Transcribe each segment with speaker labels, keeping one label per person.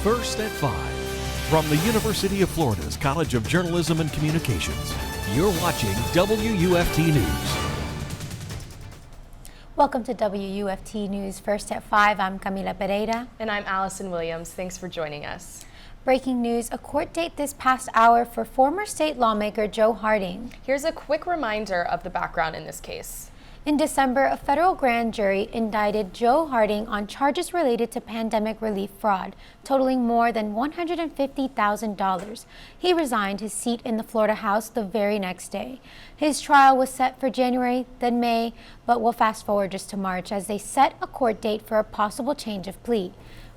Speaker 1: First at 5. From the University of Florida's College of Journalism and Communications, you're watching WUFT News.
Speaker 2: Welcome to WUFT News First at 5. I'm Camila Periera.
Speaker 3: And I'm Allison Williams. Thanks for joining us.
Speaker 2: Breaking news, a court date this past hour for former state lawmaker Joe Harding.
Speaker 3: Here's a quick reminder of the background in this case.
Speaker 2: In December, a federal grand jury indicted Joe Harding on charges related to pandemic relief fraud, totaling more than $150,000. He resigned his seat in the Florida House the very next day. His trial was set for January, then May, but we'll fast forward just to March as they set a court date for a possible change of plea.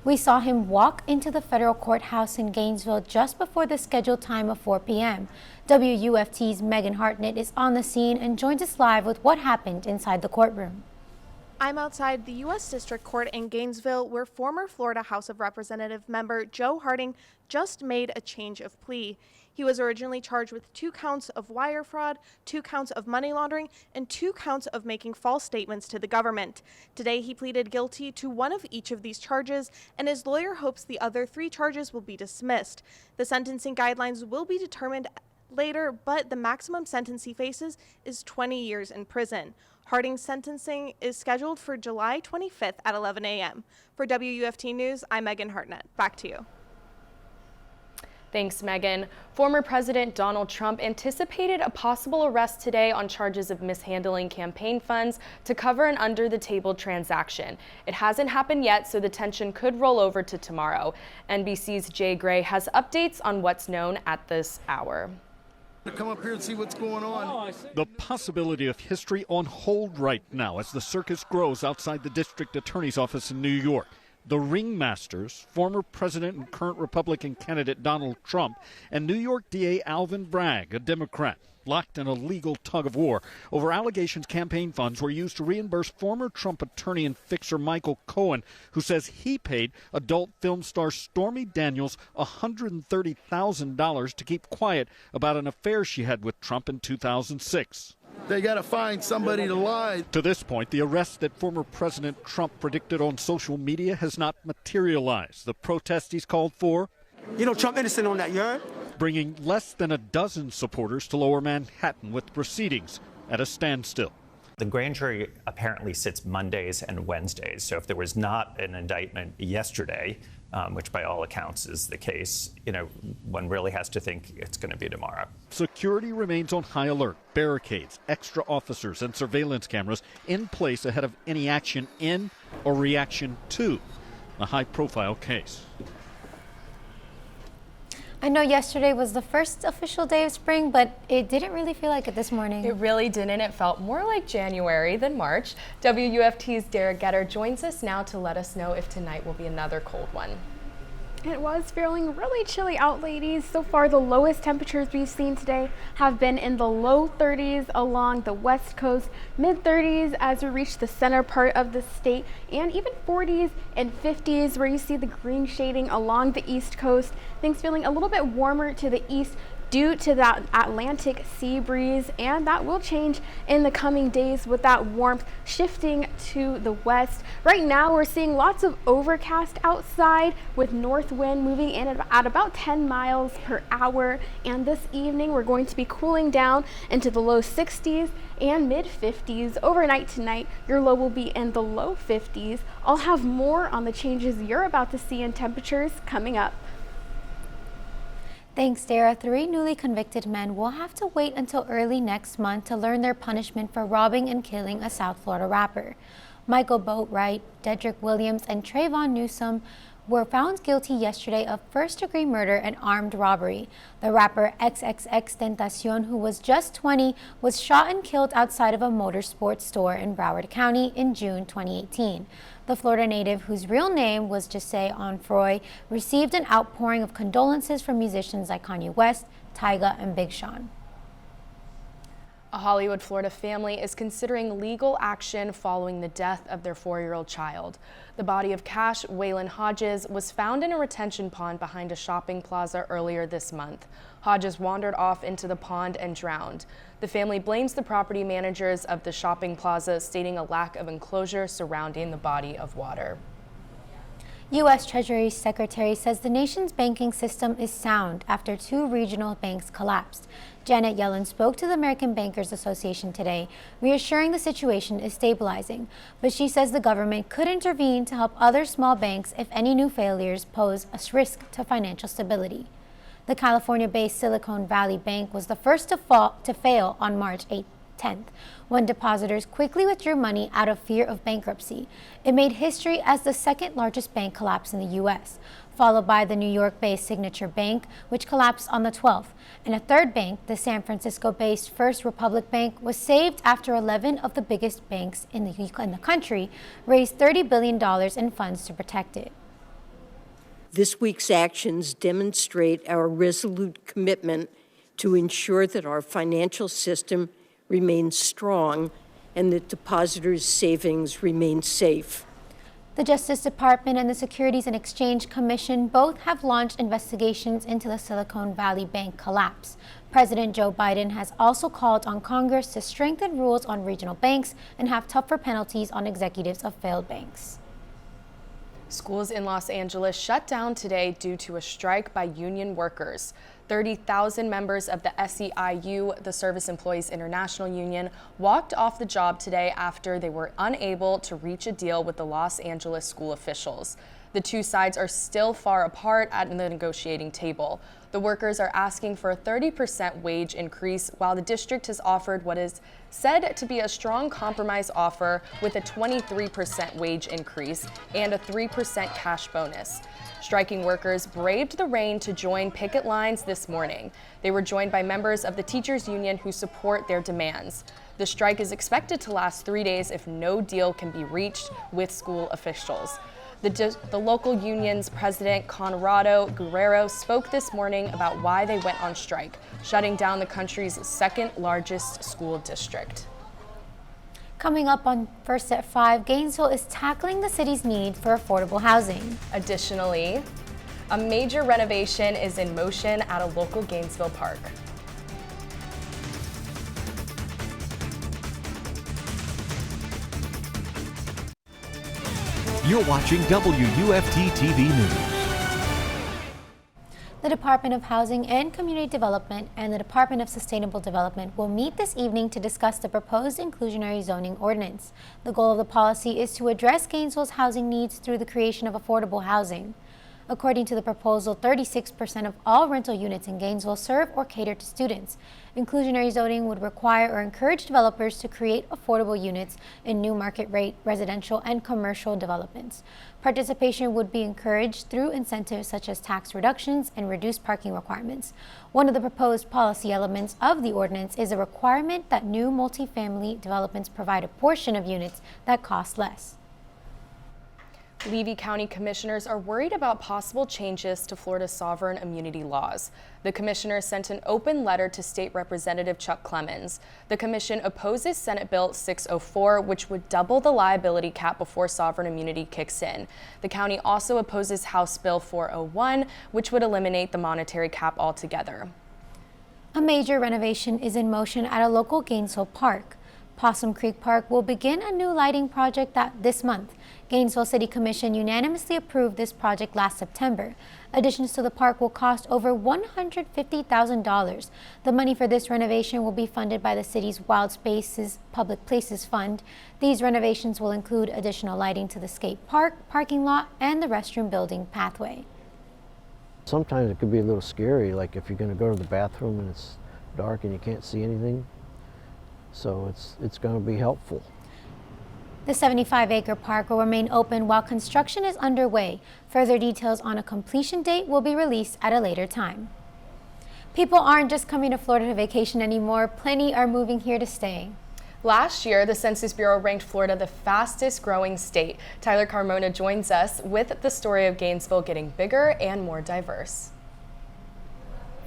Speaker 2: We saw him walk into the federal courthouse in Gainesville just before the scheduled time of 4 p.m. WUFT's Megan Hartnett is on the scene and joins us live with what happened inside the courtroom.
Speaker 4: I'm outside the U.S. District Court in Gainesville, where former Florida House of Representative member Joe Harding just made a change of plea. He was originally charged with 2 counts of wire fraud, 2 counts of money laundering, and 2 counts of making false statements to the government. Today, he pleaded guilty to 1 of each of these charges, and his lawyer hopes the other 3 charges will be dismissed. The sentencing guidelines will be determined later, but the maximum sentence he faces is 20 years in prison. Harding's sentencing is scheduled for July 25th at 11 a.m. For WUFT News, I'm Megan Hartnett. Back to you.
Speaker 3: Thanks, Megan. Former President Donald Trump anticipated a possible arrest today on charges of mishandling campaign funds to cover an under-the-table transaction. It hasn't happened yet, so the tension could roll over to tomorrow. NBC's Jay Gray has updates on what's known at this hour.
Speaker 5: To come up here and see what's going on.
Speaker 1: The possibility of history on hold right now as the circus grows outside the district attorney's office in New York. The ringmasters, former President and current Republican candidate Donald Trump, and New York DA Alvin Bragg, a Democrat, locked in a legal tug-of-war over allegations campaign funds were used to reimburse former Trump attorney and fixer Michael Cohen, who says he paid adult film star Stormy Daniels $130,000 to keep quiet about an affair she had with Trump in 2006.
Speaker 5: They got to find somebody to lie.
Speaker 1: To this point, the arrest that former President Trump predicted on social media has not materialized. The protest he's called for,
Speaker 6: Trump innocent on that, you heard?
Speaker 1: Bringing less than a dozen supporters to Lower Manhattan with proceedings at a standstill.
Speaker 7: The grand jury apparently sits Mondays and Wednesdays, so if there was not an indictment yesterday, which by all accounts is the case, one really has to think it's going to be tomorrow.
Speaker 1: Security remains on high alert. Barricades, extra officers, and surveillance cameras in place ahead of any action in or reaction to a high-profile case.
Speaker 2: I know yesterday was the first official day of spring, but it didn't really feel like it this morning.
Speaker 3: It really didn't. It felt more like January than March. WUFT's Derrah joins us now to let us know if tonight will be another cold one.
Speaker 8: It was feeling really chilly out, ladies. So far, the lowest temperatures we've seen today have been in the low 30s along the west coast, mid 30s as we reach the center part of the state, and even 40s and 50s where you see the green shading along the east coast. Things feeling a little bit warmer to the east due to that Atlantic sea breeze, and that will change in the coming days with that warmth shifting to the west. Right now we're seeing lots of overcast outside with north wind moving in at about 10 miles per hour, and this evening we're going to be cooling down into the low 60s and mid 50s. Overnight tonight your low will be in the low 50s. I'll have more on the changes you're about to see in temperatures coming up.
Speaker 2: Thanks, Derrah. 3 newly convicted men will have to wait until early next month to learn their punishment for robbing and killing a South Florida rapper. Michael Boatwright, Dedrick Williams, and Trayvon Newsome were found guilty yesterday of first-degree murder and armed robbery. The rapper XXXTentacion, who was just 20, was shot and killed outside of a motorsports store in Broward County in June 2018. The Florida native, whose real name was Jesse Onfroy, received an outpouring of condolences from musicians like Kanye West, Tyga, and Big Sean.
Speaker 3: A Hollywood, Florida family is considering legal action following the death of their 4-year-old child. The body of Cash Waylon Hodges was found in a retention pond behind a shopping plaza earlier this month. Hodges wandered off into the pond and drowned. The family blames the property managers of the shopping plaza, stating a lack of enclosure surrounding the body of water.
Speaker 2: U.S. Treasury Secretary says the nation's banking system is sound after 2 regional banks collapsed. Janet Yellen spoke to the American Bankers Association today, reassuring the situation is stabilizing, but she says the government could intervene to help other small banks if any new failures pose a risk to financial stability. The California-based Silicon Valley Bank was the first to fail on March 10th, when depositors quickly withdrew money out of fear of bankruptcy. It made history as the second largest bank collapse in the U.S., followed by the New York-based Signature Bank, which collapsed on the 12th. And a third bank, the San Francisco-based First Republic Bank, was saved after 11 of the biggest banks in the country raised $30 billion in funds to protect it.
Speaker 9: This week's actions demonstrate our resolute commitment to ensure that our financial system remains strong and that depositors' savings remain safe.
Speaker 2: The Justice Department and the Securities and Exchange Commission both have launched investigations into the Silicon Valley Bank collapse. President Joe Biden has also called on Congress to strengthen rules on regional banks and have tougher penalties on executives of failed banks.
Speaker 3: Schools in Los Angeles shut down today due to a strike by union workers. 30,000 members of the SEIU, the Service Employees International Union, walked off the job today after they were unable to reach a deal with the Los Angeles school officials. The two sides are still far apart at the negotiating table. The workers are asking for a 30% wage increase, while the district has offered what is said to be a strong compromise offer with a 23% wage increase and a 3% cash bonus. Striking workers braved the rain to join picket lines this morning. They were joined by members of the teachers union who support their demands. The strike is expected to last 3 days if no deal can be reached with school officials. The local union's president, Conrado Guerrero, spoke this morning about why they went on strike, shutting down the country's second largest school district.
Speaker 2: Coming up on First at 5, Gainesville is tackling the city's need for affordable housing.
Speaker 3: Additionally, a major renovation is in motion at a local Gainesville park.
Speaker 10: You're watching Wuft-TV News.
Speaker 2: The Department of Housing and Community Development and the Department of Sustainable Development will meet this evening to discuss the proposed inclusionary zoning ordinance. The goal of the policy is to address Gainesville's housing needs through the creation of affordable housing. According to the proposal, 36% of all rental units in Gainesville serve or cater to students. Inclusionary zoning would require or encourage developers to create affordable units in new market rate residential and commercial developments. Participation would be encouraged through incentives such as tax reductions and reduced parking requirements. One of the proposed policy elements of the ordinance is a requirement that new multifamily developments provide a portion of units that cost less.
Speaker 3: Levy County commissioners are worried about possible changes to Florida's sovereign immunity laws. The commissioners sent an open letter to State Representative Chuck Clemens. The commission opposes Senate Bill 604, which would double the liability cap before sovereign immunity kicks in. The county also opposes House Bill 401, which would eliminate the monetary cap altogether.
Speaker 2: A major renovation is in motion at a local Gainesville park. Possum Creek Park will begin a new lighting project this month. Gainesville City Commission unanimously approved this project last September. Additions to the park will cost over $150,000. The money for this renovation will be funded by the city's Wild Spaces Public Places Fund. These renovations will include additional lighting to the skate park, parking lot, and the restroom building pathway.
Speaker 11: Sometimes it could be a little scary, like if you're going to go to the bathroom and it's dark and you can't see anything. So it's going to be helpful.
Speaker 2: The 75-acre park will remain open while construction is underway. Further details on a completion date will be released at a later time. People aren't just coming to Florida to vacation anymore. Plenty are moving here to stay.
Speaker 3: Last year, the Census Bureau ranked Florida the fastest growing state. Tyler Carmona joins us with the story of Gainesville getting bigger and more diverse.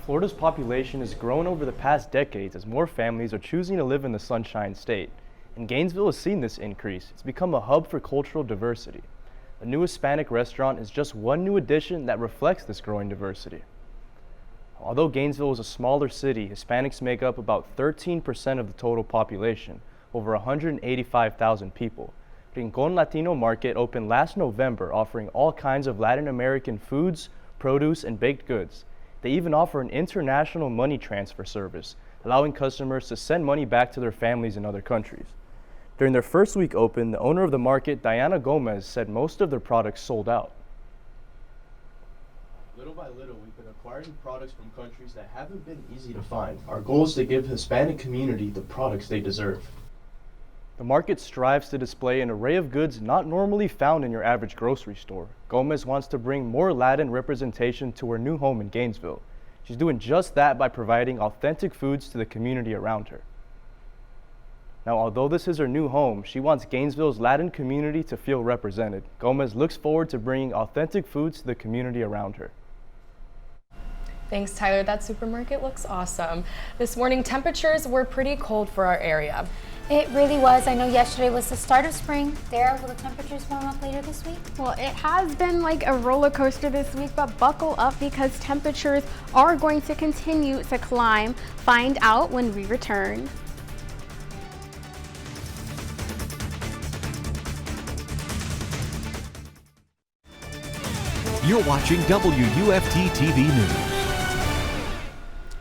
Speaker 12: Florida's population has grown over the past decades as more families are choosing to live in the Sunshine State. And Gainesville has seen this increase. It's become a hub for cultural diversity. A new Hispanic restaurant is just one new addition that reflects this growing diversity. Although Gainesville is a smaller city, Hispanics make up about 13% of the total population, over 185,000 people. Rincon Latino Market opened last November, offering all kinds of Latin American foods, produce, and baked goods. They even offer an international money transfer service, allowing customers to send money back to their families in other countries. During their first week open, the owner of the market, Diana Gomez, said most of their products sold out. Little by little, we've been acquiring products from countries that haven't been easy to find. Our goal is to give the Hispanic community the products they deserve. The market strives to display an array of goods not normally found in your average grocery store. Gomez wants to bring more Latin representation to her new home in Gainesville. She's doing just that by providing authentic foods to the community around her. Now, although this is her new home, she wants Gainesville's Latin community to feel represented. Gomez looks forward to bringing authentic foods to the community around her.
Speaker 3: Thanks, Tyler. That supermarket looks awesome. This morning, temperatures were pretty cold for our area.
Speaker 2: It really was. I know yesterday was the start of spring. Derrah, will the temperatures warm up later this week?
Speaker 8: Well, it has been like a roller coaster this week, but buckle up because temperatures are going to continue to climb. Find out when we return.
Speaker 10: You're watching WUFT-TV News.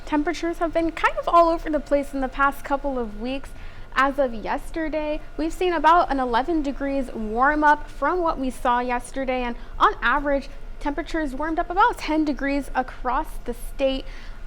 Speaker 8: Temperatures have been kind of all over the place in the past couple of weeks. As of yesterday, we've seen about an 11 degrees warm up from what we saw yesterday, and on average, temperatures warmed up about 10 degrees across the state.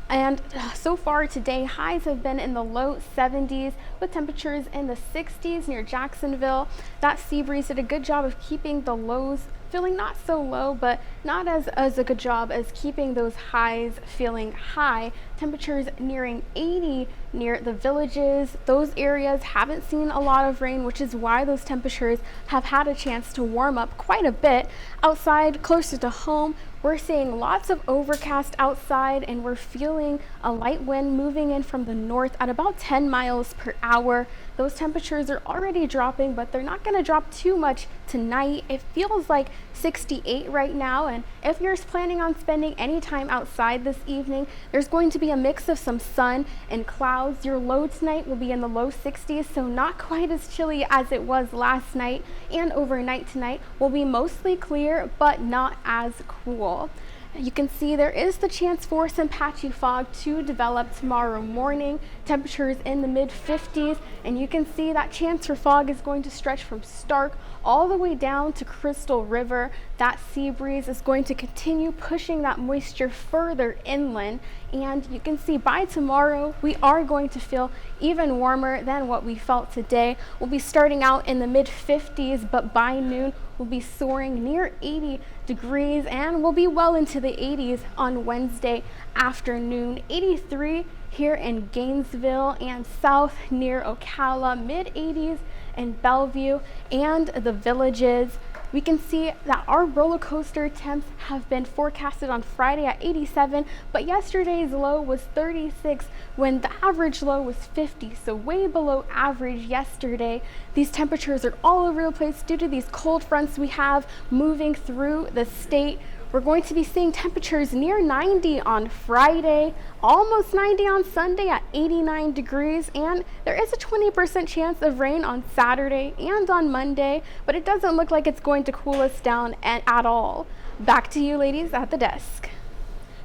Speaker 8: And so far today, highs have been in the low 70s with temperatures in the 60s near Jacksonville. That sea breeze did a good job of keeping the lows feeling not so low, but not as a good job as keeping those highs feeling high. Temperatures nearing 80 near the villages. Those areas haven't seen a lot of rain, which is why those temperatures have had a chance to warm up quite a bit. Outside, closer to home, we're seeing lots of overcast outside, and we're feeling a light wind moving in from the north at about 10 miles per hour. Those temperatures are already dropping, but they're not going to drop too much tonight. It feels like 68 right now, and if you're planning on spending any time outside this evening, there's going to be a mix of some sun and clouds. Your low tonight will be in the low 60s, so not quite as chilly as it was last night, and overnight tonight will be mostly clear, but not as cool. You can see there is the chance for some patchy fog to develop tomorrow morning. Temperatures in the mid 50s, and you can see that chance for fog is going to stretch from Stark all the way down to Crystal River. That sea breeze is going to continue pushing that moisture further inland, and you can see by tomorrow we are going to feel even warmer than what we felt today. We'll be starting out in the mid 50s, but by noon we'll be soaring near 80 degrees, and we'll be well into the 80s on Wednesday afternoon. 83 here in Gainesville and south near Ocala, mid 80s in Bellevue and the villages. We can see that our roller coaster temps have been forecasted on Friday at 87, but yesterday's low was 36 when the average low was 50, so way below average yesterday. These temperatures are all over the place due to these cold fronts we have moving through the state. We're going to be seeing temperatures near 90 on Friday, almost 90 on Sunday at 89 degrees, and there is a 20% chance of rain on Saturday and on Monday, but it doesn't look like it's going to cool us down at all. Back to you ladies at the desk.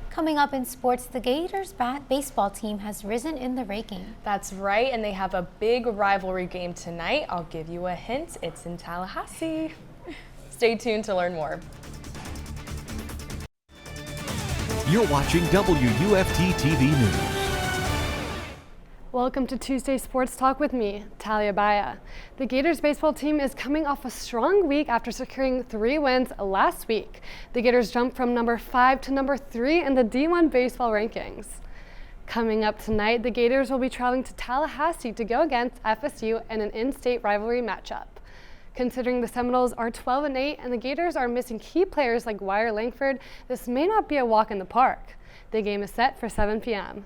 Speaker 2: Coming up in sports, the Gators baseball team has risen in the ranking.
Speaker 3: That's right, and they have a big rivalry game tonight. I'll give you a hint, it's in Tallahassee. Stay tuned to learn more.
Speaker 10: You're watching WUFT-TV News.
Speaker 13: Welcome to Tuesday Sports Talk with me, Talia Baia. The Gators baseball team is coming off a strong week after securing 3 wins last week. The Gators jumped from number 5 to number 3 in the D1 baseball rankings. Coming up tonight, the Gators will be traveling to Tallahassee to go against FSU in an in-state rivalry matchup. Considering the Seminoles are 12-8 and the Gators are missing key players like Wire Langford, this may not be a walk in the park. The game is set for 7 p.m.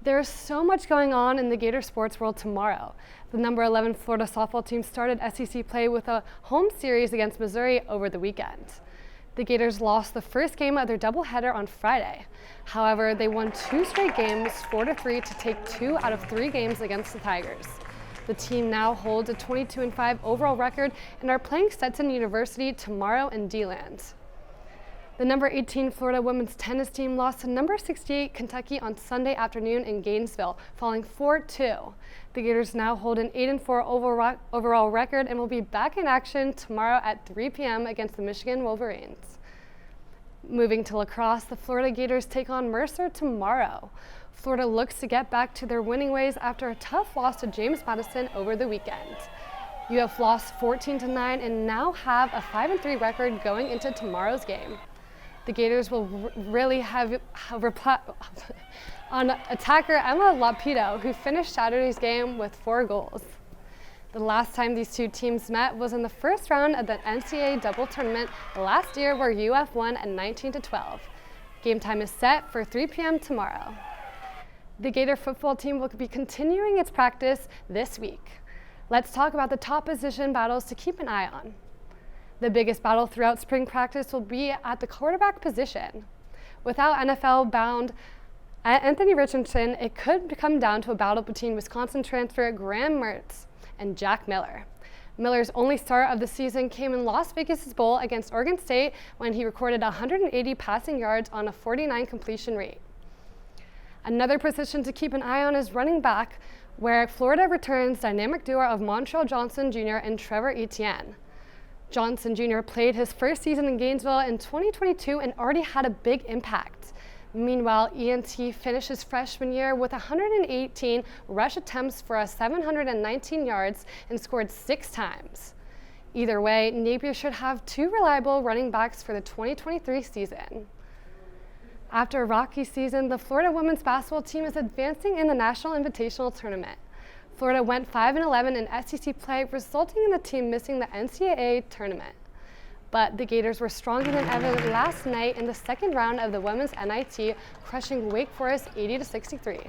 Speaker 13: There's so much going on in the Gator sports world tomorrow. The number 11 Florida softball team started SEC play with a home series against Missouri over the weekend. The Gators lost the first game of their doubleheader on Friday. However, they won 2 straight games, 4-3, to take 2 out of 3 games against the Tigers. The team now holds a 22-5 overall record and are playing Stetson University tomorrow in D-Land. The number 18 Florida women's tennis team lost to number 68 Kentucky on Sunday afternoon in Gainesville, falling 4-2. The Gators now hold an 8-4 overall record and will be back in action tomorrow at 3 p.m. against the Michigan Wolverines. Moving to lacrosse, the Florida Gators take on Mercer tomorrow. Florida looks to get back to their winning ways after a tough loss to James Madison over the weekend. UF lost 14-9 and now have a 5-3 record going into tomorrow's game. The Gators will really have on attacker Emma Lapido, who finished Saturday's game with 4 goals. The last time these two teams met was in the first round of the NCAA double tournament last year, where UF won at 19-12. Game time is set for 3 p.m. tomorrow. The Gator football team will be continuing its practice this week. Let's talk about the top position battles to keep an eye on. The biggest battle throughout spring practice will be at the quarterback position. Without NFL-bound Anthony Richardson, it could come down to a battle between Wisconsin transfer Graham Mertz and Jack Miller. Miller's only start of the season came in Las Vegas' Bowl against Oregon State, when he recorded 180 passing yards on a 49 completion rate. Another position to keep an eye on is running back, where Florida returns dynamic duo of Montrell Johnson Jr. and Trevor Etienne. Johnson Jr. played his first season in Gainesville in 2022 and already had a big impact. Meanwhile, ENT finished his freshman year with 118 rush attempts for 719 yards and scored 6 times. Either way, Napier should have 2 reliable running backs for the 2023 season. After a rocky season, the Florida women's basketball team is advancing in the National Invitational Tournament. Florida went 5-11 in SEC play, resulting in the team missing the NCAA tournament. But the Gators were stronger than ever last night in the second round of the women's NIT, crushing Wake Forest 80-63.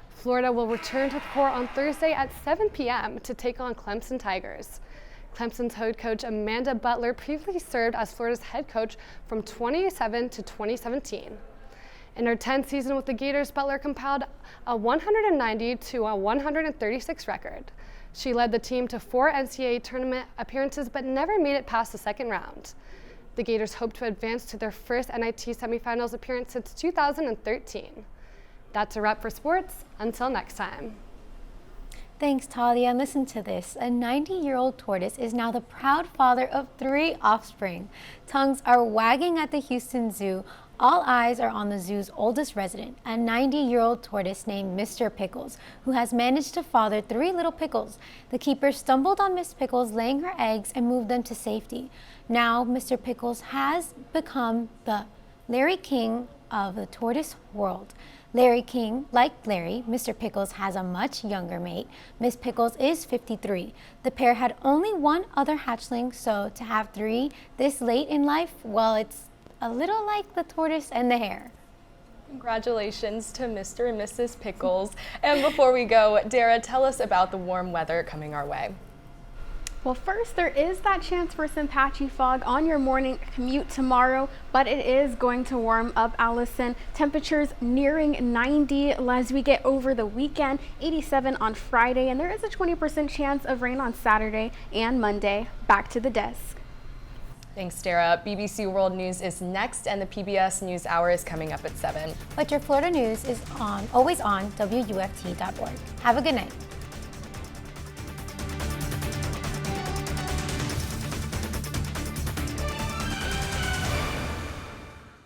Speaker 13: Florida will return to the court on Thursday at 7 p.m. to take on Clemson Tigers. Clemson's head coach Amanda Butler previously served as Florida's head coach from 2007 to 2017. In her 10th season with the Gators, Butler compiled a 190 to a 136 record. She led the team to 4 NCAA tournament appearances but never made it past the second round. The Gators hope to advance to their first NIT semifinals appearance since 2013. That's a wrap for sports. Until next time.
Speaker 2: Thanks, Talia. And listen to this. A 90-year-old tortoise is now the proud father of 3 offspring. Tongues are wagging at the Houston Zoo. All eyes are on the zoo's oldest resident, a 90-year-old tortoise named Mr. Pickles, who has managed to father 3 little pickles. The keeper stumbled on Miss Pickles laying her eggs and moved them to safety. Now, Mr. Pickles has become the Larry King of the tortoise world. Larry King, like Larry, Mr. Pickles has a much younger mate. Miss Pickles is 53. The pair had only 1 other hatchling, so to have 3 this late in life, well, it's a little like the tortoise and the hare.
Speaker 3: Congratulations to Mr. and Mrs. Pickles. And before we go, Derrah, tell us about the warm weather coming our way.
Speaker 8: Well, first, there is that chance for some patchy fog on your morning commute tomorrow, but it is going to warm up, Allison. Temperatures nearing 90 as we get over the weekend, 87 on Friday, and there is a 20% chance of rain on Saturday and Monday. Back to the desk.
Speaker 3: Thanks, Derrah. BBC World News is next, and the PBS News Hour is coming up at 7.
Speaker 2: But your Florida news is always on WUFT.org. Have a good night.